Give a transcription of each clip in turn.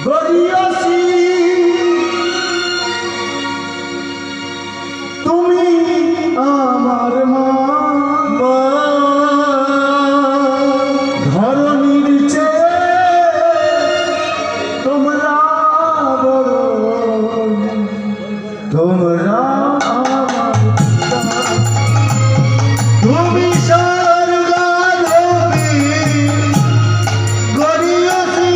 গড়িয়াছি তুমি আমার মা ধরণীর চেয়ে তোমরা বড় তোমরা তুমি স্বর্গলোকে গড়িয়াছি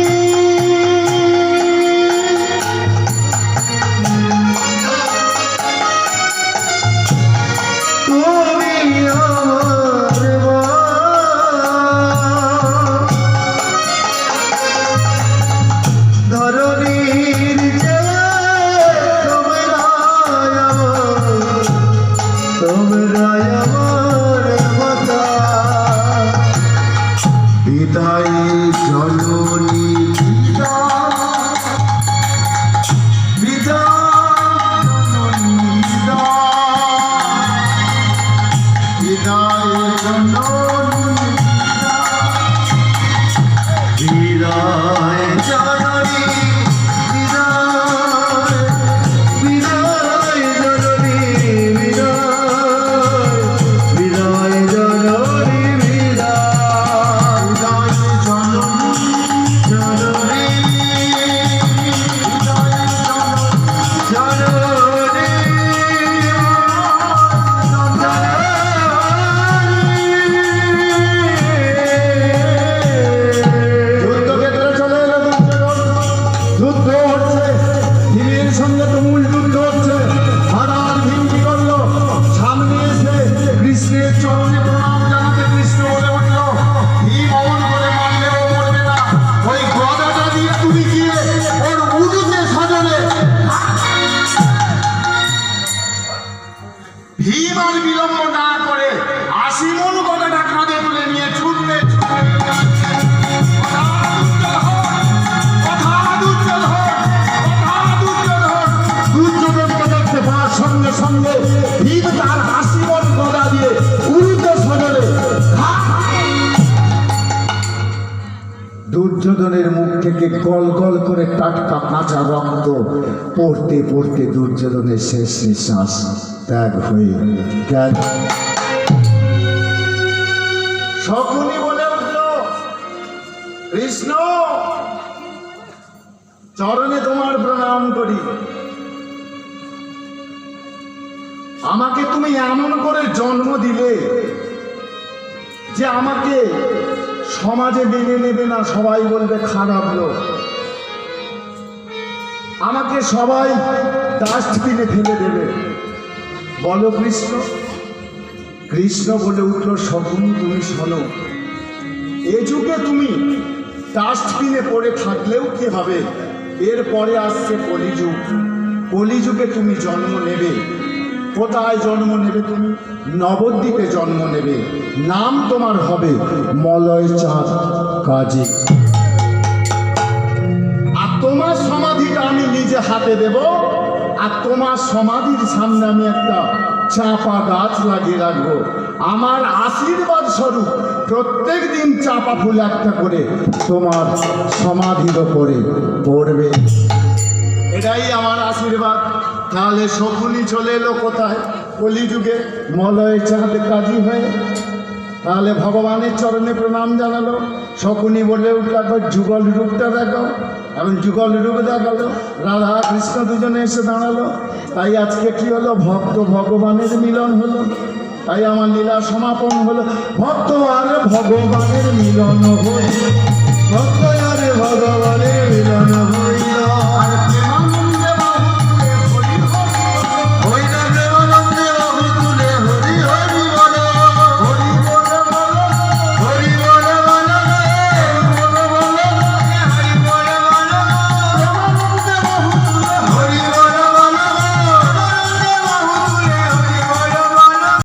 তুমি আমার মা ধরণীর চেয়ে তোমরা আমার মাতা বিদায় জননী ভীম আর বিলম্ব না করে 80 মণ গদাটা কাঁধে তুলে নিয়ে ছুটতে দুর্যোধনকে দেখতে পাওয়ার সঙ্গে সঙ্গে ভীম তার 80 মণ গদা দিয়ে উড়ুতে সজলে দুর্যোধনের মুখ থেকে গল গল করে টাটকা কাঁচা রক্ত পড়তে পড়তে দুর্যোধনের শেষ নিঃশ্বাস ত্যাগ হয়ে গেল। শকুনি বলে উঠল, কৃষ্ণ চরণে তোমার প্রণাম করি। আমাকে তুমি এমন করে জন্ম দিলে যে আমাকে সমাজে মেনে নেবে না, সবাই বলবে খারাপ লোক, আমাকে সবাই ডাস্টবিনে ফেলে দেবে। বলো কৃষ্ণ। কৃষ্ণ বলে উঠল, শকুনি তুমি শোনো, এ যুগে তুমি ডাস্টবিনে পড়ে থাকলেও কি হবে, এরপরে আসছে কলিযুগ। কলিযুগে তুমি জন্ম নেবে। কোথায় জন্ম নেবে তুমি? নবদ্বীপে জন্ম নেবে। নাম তোমার হবে মলয় চাঁদ কাজী। আর তোমার সমাধিটা আমি নিজে হাতে দেব। আর তোমার সমাধির সামনে আমি একটা চাপা গাছ লাগিয়ে রাখবো। আমার আশীর্বাদ স্বরূপ প্রত্যেক দিন চাপা ফুল একটা করে তোমার সমাধির ওপরে পড়বে। এটাই আমার আশীর্বাদ। তাহলে শকুনি চলে এলো কোথায়? কলিযুগে মলয় চাঁদ কাজী হয়ে। তাহলে ভগবানের চরণে প্রণাম জানালো। শকুনি বলে উঠল, একবার যুগল রূপটা দেখাও। এখন যুগল রূপ দেখালো, রাধা কৃষ্ণ দুজনে এসে দাঁড়ালো। তাই আজকে কি হলো? ভক্ত ভগবানের মিলন হলো। তাই আমার লীলা সমাপন হলো। ভক্ত আর ভগবানের মিলন হলো। ভক্ত